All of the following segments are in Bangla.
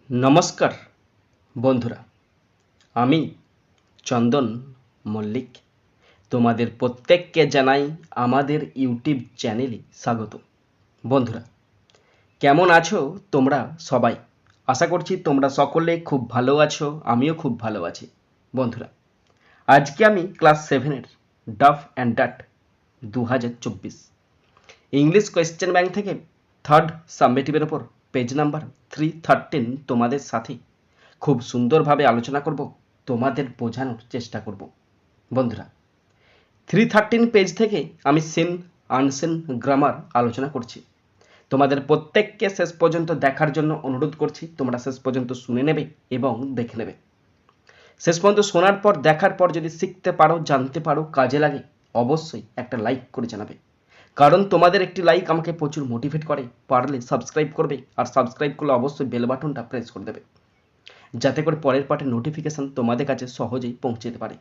নমস্কার বন্ধুরা, আমি চন্দন মল্লিক তোমাদের প্রত্যেককে জানাই আমাদের ইউটিউব চ্যানেলে স্বাগত। বন্ধুরা, কেমন আছো তোমরা সবাই? আশা করছি তোমরা সকলে খুব ভালো আছো, আমিও খুব ভালো আছি। বন্ধুরা, আজকে আমি ক্লাস 7-এর Duff and Dutt 2024 English question bank থেকে থার্ড সাবমিটিভের ওপর পেজ নাম্বার 313 তোমাদের সাথে খুব সুন্দরভাবে আলোচনা করব, তোমাদের বোঝানোর চেষ্টা করব। বন্ধুরা, 313 পেজ থেকে আমি সিন আনসিন গ্রামার আলোচনা করছি। তোমাদের প্রত্যেককে শেষ পর্যন্ত দেখার জন্য অনুরোধ করছি, তোমরা শেষ পর্যন্ত শুনে নেবে এবং দেখে নেবে। শেষ পর্যন্ত শোনার পর দেখার পর যদি শিখতে পারো, জানতে পারো, কাজে লাগে, অবশ্যই একটা লাইক করে জানাবে, কারণ তোমাদের একটি লাইক আমাকে প্রচুর মোটিভেট করে। পারলে সাবস্ক্রাইব করবে, আর সাবস্ক্রাইব করলে অবশ্যই বেল বাটনটা প্রেস করে দেবে, যাতে করে পরের পার্টের নোটিফিকেশান তোমাদের কাছে সহজেই পৌঁছে যেতে পারে।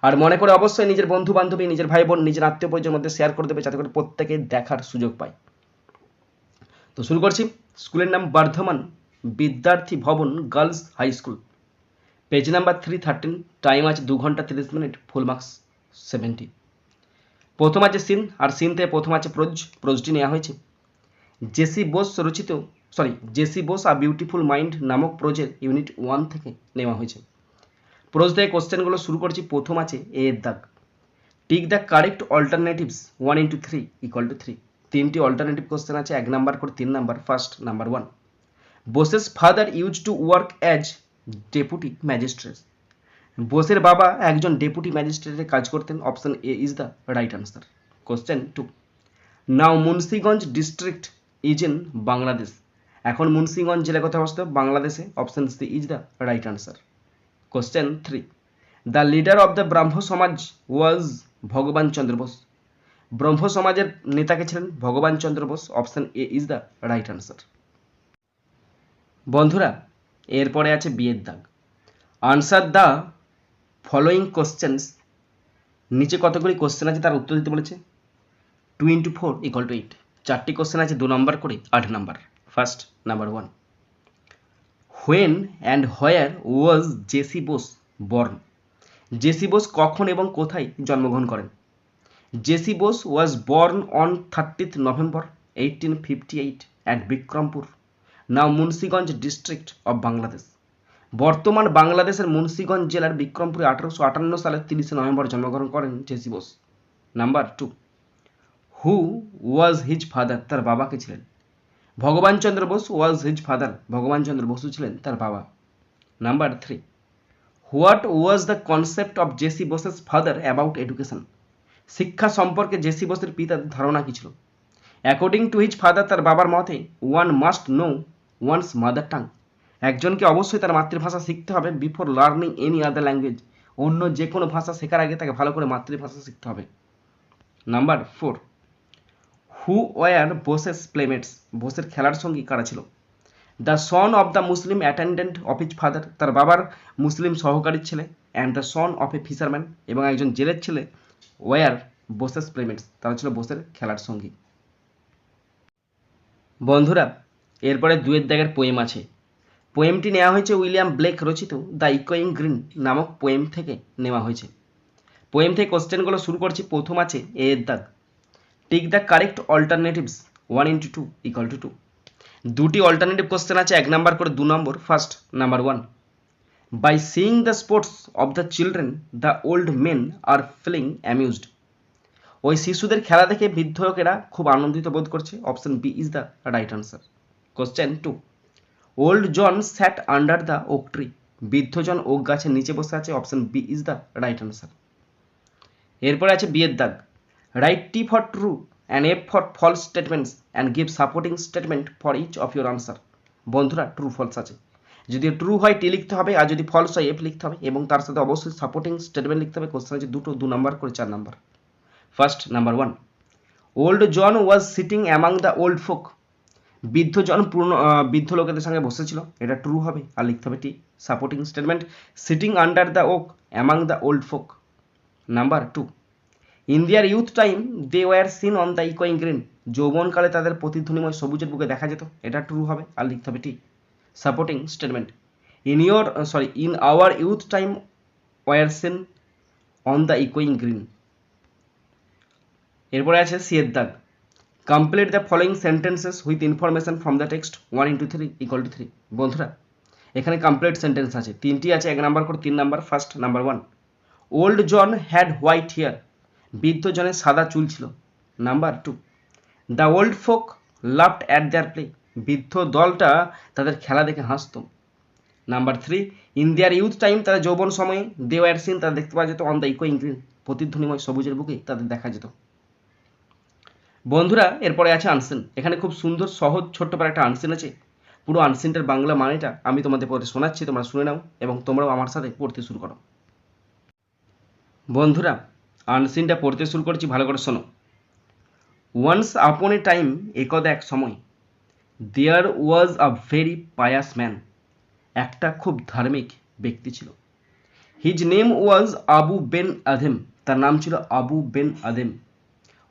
আর মনে করে অবশ্যই নিজের বন্ধু বান্ধবী, নিজের ভাই বোন, নিজের আত্মীয় পরিজনের মধ্যে শেয়ার করে দেবে, যাতে করে প্রত্যেকে দেখার সুযোগ পায়। তো শুরু করছি। স্কুলের নাম Bardhaman Vidyarthi Bhavan girls high school, page number 313, time আছে 2 ঘন্টা 30 মিনিট, ফুল মার্কস 70। প্রথম আছে সিন, আর সিন থেকে প্রথম আছে প্রোজটি নেওয়া হয়েছে J C Bose a beautiful mind নামক প্রোজের ইউনিট 1 থেকে নেওয়া হয়েছে। প্রোজ থেকে কোশ্চেনগুলো শুরু করছি। প্রথম আছে এ এর দাগ। Tick the correct alternatives 1 into 3 = 3। তিনটি অল্টারনেটিভ কোশ্চেন আছে, 1 নাম্বার করে 3 number. First, number 1, Bose's father use to work as deputy magistrate. বোসের বাবা একজন ডেপুটি ম্যাজিস্ট্রেটের কাজ করতেন। Option A is the right answer. Question 2, now Munshiganj district is in Bangladesh. এখন মুন্সিগঞ্জ জেলা কোথায় অবস্থিত? বাংলাদেশে। Option C is the right answer. Question 3, the leader of the Brahmo Samaj was ভগবান চন্দ্র বোস। ব্রহ্ম সমাজের নেতাকে ছিলেন Bhagaban Chandra Bose. Option A is the right answer. বন্ধুরা, এরপরে আছে বিয়ের দাগ। Answer the following questions. নিচে কতগুলি কোশ্চেন আছে তার উত্তর দিতে বলেছে। 2 into 4 = 8। চারটি কোশ্চেন আছে, 2 নম্বর করে 8 number. First, number 1, when and where was J C Bose born. জেসি বোস কখন এবং কোথায় জন্মগ্রহণ করেন? J C Bose was born on 30th November 1858 at Bikrampur, now Munshiganj district of Bangladesh. বর্তমান বাংলাদেশের মুন্সিগঞ্জ জেলার বিক্রমপুরে 1858 সালের 30 নভেম্বর জন্মগ্রহণ করেন J C Bose. Number 2, who was his father. তার বাবাকে ছিলেন Bhagaban Chandra Bose was his father. Bhagaban Chandra Basu ছিলেন তার বাবা। Number 3, what was the concept of J C Bose's father about education. শিক্ষা সম্পর্কে জেসি বোসের পিতার ধারণা কি ছিল? অ্যাকর্ডিং টু হিজ ফাদার, তার বাবার মতে, one must know one's mother tongue. একজনকে অবশ্যই তার মাতৃভাষা শিখতে হবে before learning any other language. অন্য যে কোনো ভাষা শেখার আগে তাকে ভালো করে মাতৃভাষা শিখতে হবে। Number 4, who were Bose's playmates. বোসের খেলার সঙ্গী কারা ছিল? The son of the Muslim attendant of his father. তার বাবার মুসলিম সহকারীর ছেলে। And the son of a fisherman, এবং একজন জেলের ছেলে। ওয়ার বোসেস প্লেমেটস, তারা ছিল বোসের খেলার সঙ্গী। বন্ধুরা, এরপরে 2 দাগের পোয়েম আছে। পোয়েমটি নেওয়া হয়েছে উইলিয়াম ব্লেক রচিত দ্য ইকোয়িং গ্রিন নামক পোয়েম থেকে নেওয়া হয়েছে। পোয়েম থেকে কোশ্চেনগুলো শুরু করছি। প্রথম আছে এ এর দাগ। Tick the correct alternatives 1 into 2 = 2। দুটি অল্টারনেটিভ কোশ্চেন আছে, 1 নাম্বার করে 2 নম্বর। First, number 1, by seeing the sports of the children the old men are feeling amused. ওই শিশুদের খেলা দেখে বৃদ্ধ লোকেরা খুব আনন্দিত বোধ করছে। Option B is the right answer. Question 2, old John sat under the oak tree. বৃদ্ধ জন ওক গাছের নিচে বসে আছে। Option B is the right answer. এরপরে আছে বিয়ের দাগ। Write T for true and F for false statements and give supporting statement for each of your answer. বন্ধুরা, ট্রু ফলস আছে, যদি ট্রু হয় টি লিখতে হবে, আর যদি ফলস হয় এফ লিখতে হবে, এবং তার সাথে অবশ্যই সাপোর্টিং স্টেটমেন্ট লিখতে হবে। কোশ্চেন আছে দুটো, 2 নাম্বার করে 4 number. First, number 1, old John was sitting among the old folk. বৃদ্ধ জন বৃদ্ধ লোকেদের সঙ্গে বসেছিল, এটা ট্রু হবে, আর লিখতে হবে T. Supporting statement, sitting under the oak among the old folk. Number 2, in their youth time they were seen on the ইকোয়িং গ্রিন। যৌবনকালে তাদের প্রতিধ্বনিময় সবুজের বুকে দেখা যেত, এটা ট্রু হবে, আর লিখতে হবে T. Supporting statement. In our youth time were seen on the ইকোয়িং গ্রিন। এরপরে আছে সি এর দাগ, complete the following sentences with information from the text 1 × 3 = 3। বন্ধুরা এখানে কমপ্লিট সেন্টেন্স আছে, তিনটি আছে, 1 নাম্বার করে 3 number. First number 1, old John had white hair, বৃদ্ধ জনের সাদা চুল ছিল। Number 2, the old folk loved at their play, বৃদ্ধ দলটা তাদের খেলা দেখে হাসত। Number 3, in their youth time, তাদের যৌবন সময়ে, দে ওয়ার সিন, তাদের দেখতে পাওয়া যেত, অন দ্য ইকোয়িং গ্রিন, প্রতিধ্বনিময় সবুজের বুকে তাদের দেখা যেত। বন্ধুরা এরপরে আছে আনসিন। এখানে খুব সুন্দর সহজ ছোট্ট পারে একটা আনসিন আছে। পুরো আনসিনটার বাংলা মানেটা আমি তোমাদের পরে শোনাচ্ছি, তোমরা শুনে নাও এবং তোমরাও আমার সাথে পড়তে শুরু করো। বন্ধুরা আনসিনটা পড়তে শুরু করছি, ভালো করে শোনো। ওয়ান্স আপন এ টাইম, একদা এক সময়, there was a very pious man, একটা খুব ধার্মিক ব্যক্তি ছিল। His name was Abou Ben Adhem, তার নাম ছিল Abou Ben Adhem.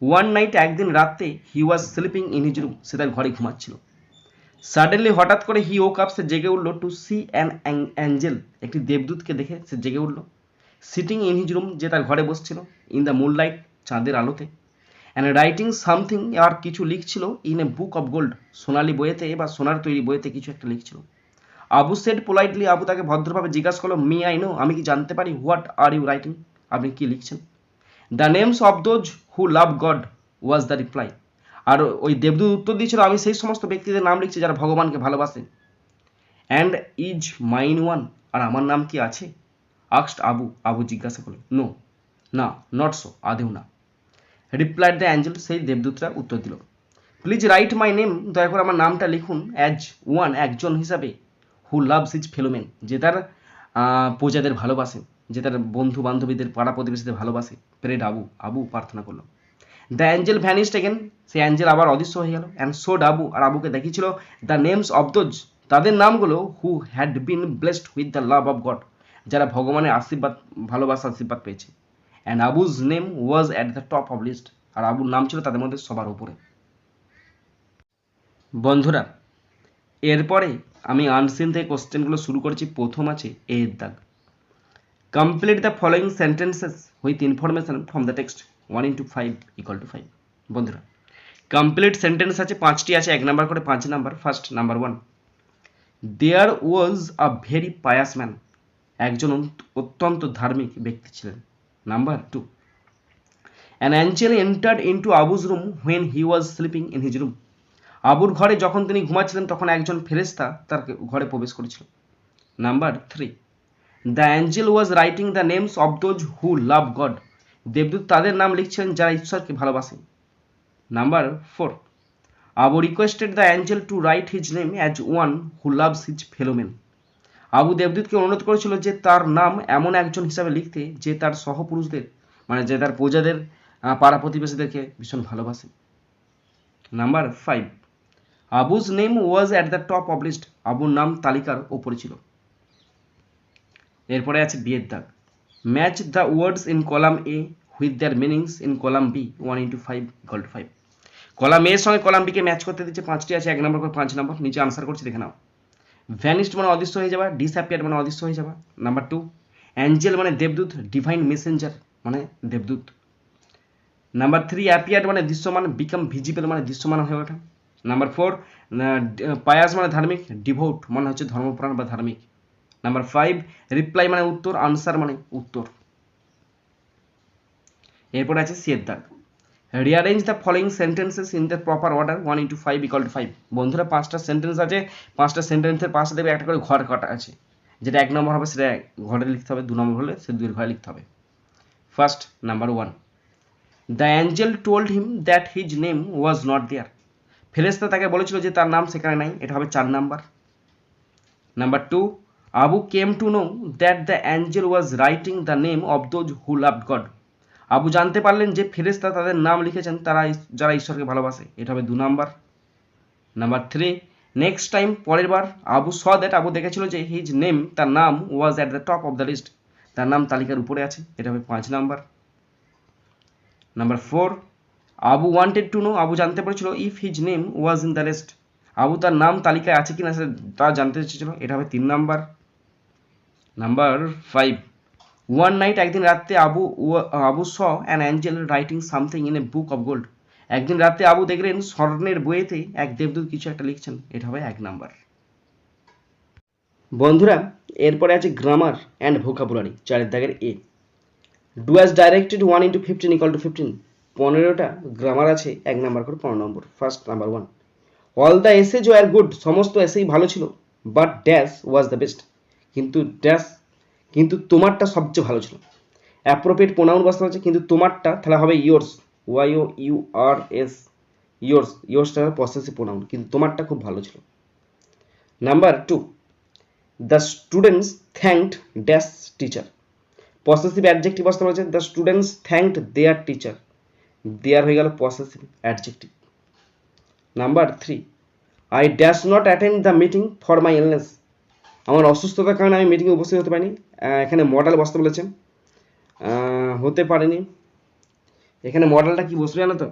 One night, একদিন রাতে, he was sleeping in his room, সে তার ঘরে ঘুমাচ্ছিল। সাডেনলি, হঠাৎ করে, হি ওক আপ, সে জেগে উঠল, টু সি অ্যান অ্যাঞ্জেল, একটি দেবদূতকে দেখে সে জেগে উঠল। সিটিং ইন হিজ রুম, যে তার ঘরে বসছিল, ইন দ্য মুনলাইট, চাঁদের আলোতে, অ্যান্ড রাইটিং সামথিং, আর কিছু লিখছিল, in a book of gold, সোনালি বইয়েতে বা সোনার তৈরি বইয়েতে কিছু একটা লিখছিল। আবু সেড পোলাইটলি, আবু তাকে ভদ্রভাবে জিজ্ঞাসা করলো, মি আই নো, আমি কি জানতে পারি, হোয়াট আর ইউ রাইটিং, আপনি কি লিখছেন? The names of those who love God was the reply, আর ওই দেবদূত উত্তর দিয়েছিল, আমি সেই সমস্ত ব্যক্তিদের নাম লিখছি যারা ভগবানকে ভালোবাসে। অ্যান্ড ইজ মাইন ওয়ান, আর আমার নাম কি আছে? আক্সড আবু, আবু জিজ্ঞাসা করল। নো, না, নট সো, আদেও না। রিপ্লাইড দ্য অ্যাঞ্জেল, সেই দেবদূতরা উত্তর দিল, প্লিজ রাইট মাই নেম, দয়া করে আমার নামটা লিখুন, অ্যাজ ওয়ান, একজন হিসাবে, হু লাভস হিজ ফেলোমেন, যে তার প্রজাদের ভালোবাসে, যে তার বন্ধু বান্ধবীদের পাড়া প্রতিবেশীদের ভালোবাসে। প্রেড আবু, আবু প্রার্থনা করলো। দ্য অ্যাঞ্জেল ভ্যানিস্ট এগেন, সেই অ্যাঞ্জেল আবার অদৃশ্য হয়ে গেল। অ্যান্ড শোড আবু, আর আবুকে দেখিয়েছিল, দ্য নেমস অফ দোজ, তাদের নামগুলো, who had been blessed with the love of God, যারা ভগবানের আশীর্বাদ, ভালোবাসা আশীর্বাদ পেয়েছে। And Abou's name was at the top of list, আর আবুর নাম ছিল তাদের মধ্যে সবার উপরে। বন্ধুরা এরপরে আমি আনসিন থেকে কোশ্চেনগুলো শুরু করছি। প্রথম আছে এ এর দাগ, complete the following sentences with information from the text 1 × 5 = 5। বন্ধুরা কমপ্লিট সেন্টেন্স আছে, 5টি আছে, 1 নাম্বার করে 5 number. First number 1, there was a very pious man, একজন অত্যন্ত ধার্মিক ব্যক্তি ছিলেন। Number 2, an angel entered into Abou's room when he was sleeping in his room, আবুর ঘরে যখন তিনি ঘুমাচ্ছিলেন তখন একজন ফেরেশতা তার ঘরে প্রবেশ করেছিল। Number 3, the angel was writing the names of those who love God, দেবদূত তাদের নাম লিখছেন যারা ঈশ্বরকে ভালোবাসেন। Number 4, Abou requested the angel to write his name as one who loves his fellowmen, Abou দেবদূতকে অনুরোধ করেছিল যে তার নাম এমন একজন হিসাবে লিখতে যে তার সহপুরুষদের, মানে যে তার প্রজাদের, পাড়া প্রতিবেশীদেরকে ভীষণ ভালোবাসে। Number 5, Abou's name was at the top of list, আবুর নাম তালিকার ওপরে ছিল। এরপরে আছে বি এর দাগ, match the words in column A with their meanings in column B 1 × 5 = 5। Column এর সঙ্গে কলাম বিকে ম্যাচ করতে দিচ্ছে, 5টি আছে, 1 নাম্বার করে 5 নাম্বার। নিচে আনসার করছি, দেখে নাও। ভ্যানিস্ট মানে অদৃশ্য হয়ে যাওয়া, ডিসঅ্যাপিয়ার মানে অদৃশ্য হয়ে যাওয়া। নাম্বার 2, অ্যাঞ্জেল মানে দেবদূত, ডিভাইন মেসেঞ্জার মানে দেবদূত। নাম্বার 3, অ্যাপিয়ার মানে দৃশ্যমান, বিকাম ভিজিবল মানে দৃশ্যমান হয়ে ওঠা। নাম্বার 4, পায়াস মানে ধার্মিক, ডিভোট মানে হচ্ছে ধর্মপ্রাণ বা ধার্মিক। নাম্বার 5, রিপ্লাই মানে উত্তর, আনসার মানে উত্তর। এরপর আছে সি এর দাগ, rearrange the following sentences in the proper order 1 × 5 = 5। বন্ধুরা 5টা সেন্টেন্স আছে, 5টা সেন্টেন্সের পাশে দেখবে একটা করে ঘর কাটা আছে, যেটা 1 নম্বর হবে সেটা ঘরে লিখতে হবে, 2 নম্বর হলে সে 2 ঘরে লিখতে হবে। First number 1, the angel told him that his name was not there, ফেরেশতা তাকে বলেছিল যে তার নাম সেখানে নাই, এটা হবে 4 number. Number 2, Abu came to know that the angel was writing the name of those who loved God, Abu জানতে পারলেন যে ফেরেশতা তাদের নাম লিখেছেন তারা যারা ঈশ্বরকে ভালোবাসে, এটা হবে 2 নাম্বার। নাম্বার 3, নেক্সট টাইম, পরের বার, আবু স দ্যাট, আবু দেখেছিল যে হিজ নেম, তার নাম, was at the top of the list, তার নাম তালিকার উপরে আছে, এটা হবে 5 number. Number 4, Abu wanted to know, Abu জানতে পেরেছিল if his name was in the list, Abu তার নাম তালিকায় আছে কিনা তা জানতে চেয়েছিল, এটা হবে 3 নাম্বার। নাম্বার 5, ওয়ান নাইট, একদিন রাতে Abu saw an Angel writing something in a book of gold, একদিন রাতে আবু দেখলেন স্বর্ণের বইয়েতে এক দেবদূত কিছু একটা লিখছেন, এটা হবে 1 নাম্বার। বন্ধুরা এরপরে আছে গ্রামার অ্যান্ড ভোকাবুলারি, 4 দাগের এ। Do as directed 1 into 15 equal to 15, 15টা গ্রামার আছে 1 নাম্বার করে 15 number. First number 1, all the essays were good, সমস্ত এসেই ভালো ছিল, but dash was the best, কিন্তু ড্যাশ, কিন্তু তোমারটা সবচেয়ে ভালো ছিল। অ্যাপ্রোপ্রিয়েট প্রোনাউন বসতে হচ্ছে, কিন্তু তোমারটা তাহলে হবে ইয়োর্স, YOURS, ইয়োর্স, ইয়োর্সটা পসেসিভ প্রোনাউন, কিন্তু তোমারটা খুব ভালো ছিল। Number 2, the students thanked dash teacher, possessive adjective বসতে হচ্ছে, the students thanked their teacher, their হয়ে গেল possessive adjective. Number 3, I dash not attend the meeting for my illness, আমার অসুস্থতার কারণে আমি মিটিংয়ে উপস্থিত হতে পারিনি। এখানে মডেল বসতে বলেছেন, হতে পারেনি। এখানে মডেলটা কি বসবে জানো তো,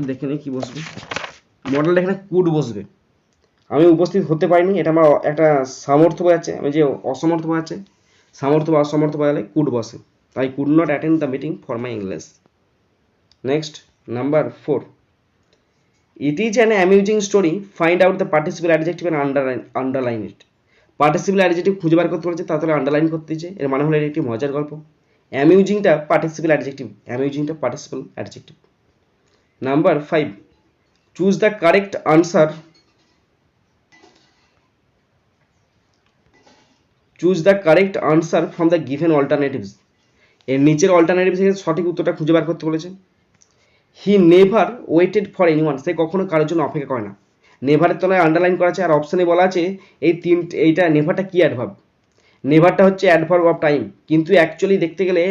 দেখে নিই কি বসবে। মডেলটা এখানে কুড বসবে, আমি উপস্থিত হতে পারিনি, এটা আমার একটা সামর্থ্য বোঝাচ্ছে, আমি যে অসমর্থ বোঝাচ্ছে, সামর্থ্য বা অসমর্থ বোঝালে কুড বসে, তাই could not attend the meeting for my English. Next number 4, it is an amusing story, find out the participle adjective and underline it, participle adjective খুঁজে বার করতে বলেছে, তাহলে আন্ডারলাইন করতে দিয়েছে, এর মানে হলো এটি একটি মজার গল্প। অ্যামিউজিংটা পার্টিসিপেল অ্যাডজেক্টিভ, অ্যামিউজিংটা participle adjective. Number 5, choose the correct answer, choose the correct answer from the given alternatives, এর নিচের অল্টারনেটিভ থেকে সঠিক উত্তরটা খুঁজে বার করতে বলেছে। He never waited for anyone, সে কখনো কারোর জন্য অপেক্ষা করে না, নেভারের তলায় আন্ডারলাইন করা আছে, আর অপশানে বলা আছে এইটা নেভারটা কি অ্যাডভার্ব, নেভারটা হচ্ছে অ্যাডভার্ব অফ টাইম, কিন্তু অ্যাকচুয়ালি দেখতে গেলে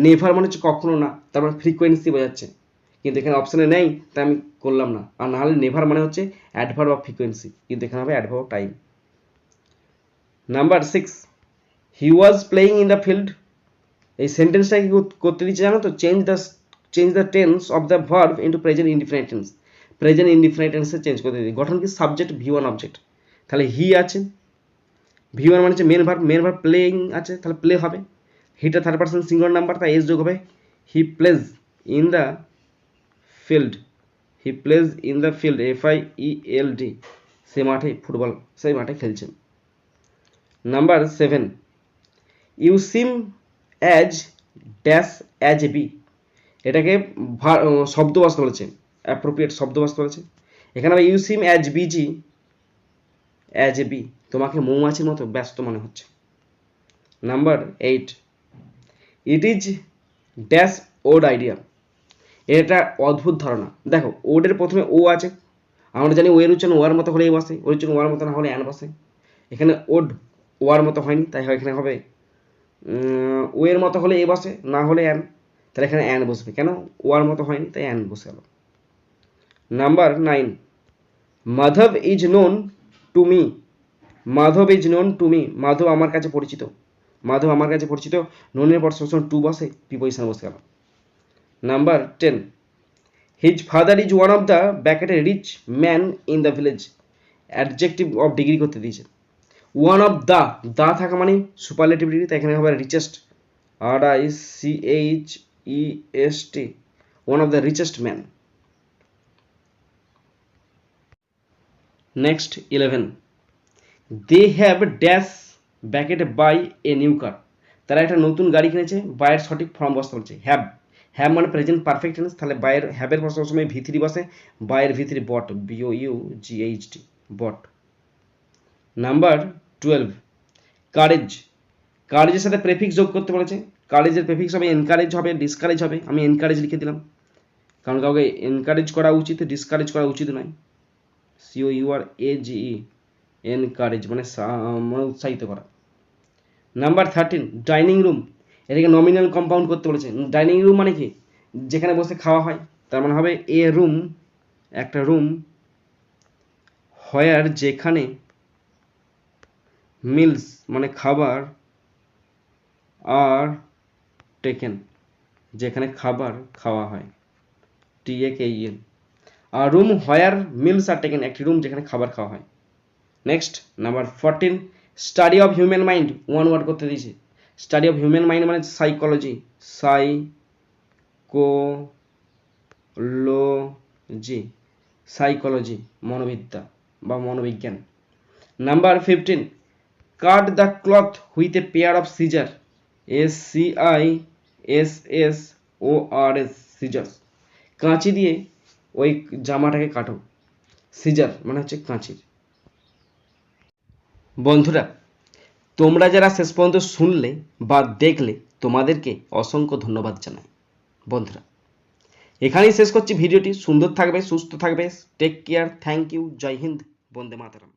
নেভার মানে হচ্ছে কখনো না, তার মানে ফ্রিকোয়েন্সি বোঝাচ্ছে, কিন্তু এখানে অপশানে নেই তাই আমি করলাম না, আর নাহলে নেভার মানে হচ্ছে অ্যাডভার্ব অফ ফ্রিকোয়েন্সি, কিন্তু এখানে হবে adverb of time. Number 6, he was playing in the field, এই সেন্টেন্সটা কি করতে দিচ্ছে জানো তো, change the tense of the verb into present indefinite tense, present indefinite টেন্সে চেঞ্জ করতে দিই। গঠন কি, সাবজেক্ট V1 অবজেক্ট, তাহলে হি আছে, V1 মানে হচ্ছে মেন ভার্ব প্লেইং আছে, তাহলে প্লে হবে, হিটা থার্ড পার্সন সিঙ্গুলার নাম্বার, তাই এস যোগ হবে, he plays in the field, he plays in the field, FIELD, সে মাঠে ফুটবল, সেই মাঠে খেলছেন। Number 7, you seem as dash as a bee, এটাকে শব্দ বসতে বলেছে, অ্যাপ্রোপ্রিয়েট শব্দ বসতে বলেছে, এখানে হবে you seem as busy as a bee, তোমাকে মৌমাছির মতো ব্যস্ত মনে হচ্ছে। Number 8, it is dash odd idea, এটা অদ্ভুত ধারণা, দেখো ওডের প্রথমে ও আছে, আমরা জানি ও এর উচ্চারণ ওয়ার মতো হলেই বসে, ওর উচ্চারণ ওয়ার মতো না হলে অ্যান বসে, এখানে ওড ওয়ার মতো হয়নি, তাই এখানে হবে ও এর মতো হলে এ বসে, না হলে অ্যান, তাহলে এখানে অ্যান বসবে, কেন ওয়ার মতো হয়নি তাই অ্যান বসে গেল। Number 9, Madhav is known to me, Madhav is known to me, Madhav আমার কাছে পরিচিত, মাধব আমার কাছে পরিচিত, নোনের পর সবসময় টু বসে, প্রিপোজিশন বসে গেল। Number 10, his father is one of the ব্যাকেটে rich man in the village, adjective of degree করতে দিয়েছে, ওয়ান অফ দা থাকা মানে সুপারলেটিভ ডিগ্রি, তাই এখানে হবে richest, RICHEST, one of the richest man. Next 11, they have dash ব্যাকেটে বাই এ নিউ কার, তারা একটা নতুন গাড়ি কিনেছে, বাইয়ের সঠিক ফর্ম বসতে বলছে, হ্যাভ মানে প্রেজেন্ট পারফেক্ট টেন্স, তাহলে বাইয়ের হ্যাভের পর সবসময় V3 বসে, বাইয়ের V3 বট, BOUGHT, বট। নাম্বার 12, কারেজ, কারেজের সাথে প্রেফিক্স যোগ করতে বলেছে, কারেজের প্রেফিক্স হবে এনকারেজ হবে, ডিসকারেজ হবে, আমি এনকারেজ লিখে দিলাম, কারণ কাউকে এনকারেজ করা উচিত, ডিসকারেজ করা উচিত নয়, COURAGE, এনকারেজ মানে উৎসাহিত করা। নাম্বার 13, ডাইনিং রুম, এটাকে নমিনাল কম্পাউন্ড করতে বলেছে, ডাইনিং রুম মানে কি, যেখানে বসে খাওয়া হয়, তার মানে হবে এ রুম, একটা রুম, হোয়ার যেখানে, মিলস মানে খাবার, আর টেকেন যেখানে খাবার খাওয়া হয়, TAKEN, আর room where meals are taken, একটি রুম যেখানে খাবার খাওয়া হয়, next number 14 study of human mind, one word করতে দিয়েছে। স্টাডি অফ হিউম্যান মাইন্ড মানে সাইকোলজি, সাইকোলজি মনোবিদ্যা বা মনোবিজ্ঞান। Number 15 cut the cloth with a pair of scissor, SCISSORS, scissors, কাঁচি দিয়ে ওই জামাটাকে কাটো। সিজার মানে হচ্ছে কাঁচির। বন্ধুরা তোমরা যারা শেষ পর্যন্ত শুনলে বা দেখলে তোমাদেরকে অসংখ্য ধন্যবাদ জানাই। বন্ধুরা এখানেই শেষ করছি ভিডিওটি। সুন্দর থাকবে, সুস্থ থাকবে, টেক কেয়ার, থ্যাংক ইউ, জয় হিন্দ, বন্দে মাতরম।